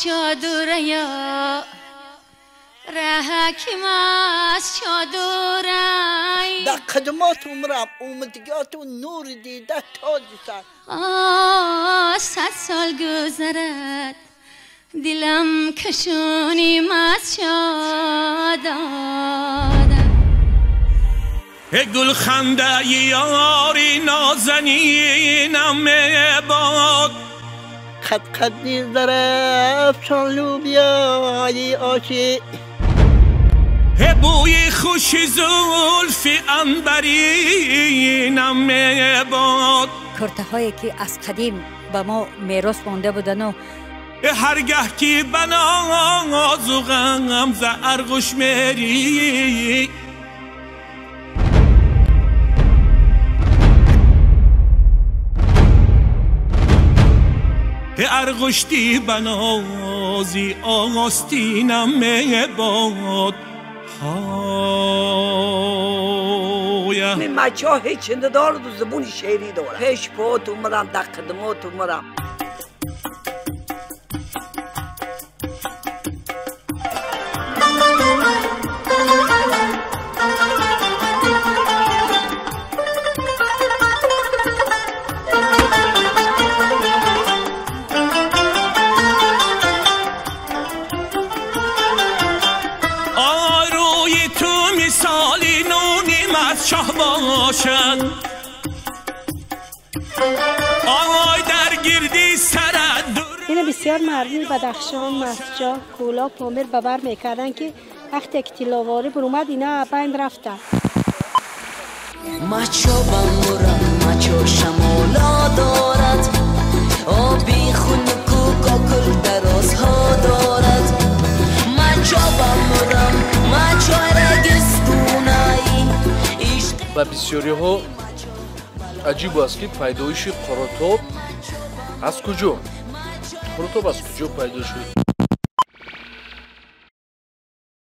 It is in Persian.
چادریا رحکیم از چادرای در قدمات عمرم اومدگات و نور دیده تاج سر 100 سال گذرد دلم کشونیم از شادادم گل خنده یاری نازنینم باد قد قد نیزدره افشان لوبیای آشی بوی خوش زلفی عنبرینم باد کرته هایی که از قدیم به ما میراث مانده بودن و هرگه که بناز و غم ز ارغش میری ارغشتی بنازی آستینم میباد این مچه ها هیچ نداره دو زبون شعری داره پیش پات اومدم در قدمات اومدم شاه باشد آی در گردی سرد این بسیار مردم بدخشان مسجا کولا پامیر ببر میکردن که وقتی که تلاواری برومد اینا بین رفته مچو بمورم مچو شمالا دارد آبی خونکو کاکل درازها دارد مچو بمورم مچو رگستونایی و بسیاری ها عجیب است که پیدایش قراتاب از کجا پیدا شد؟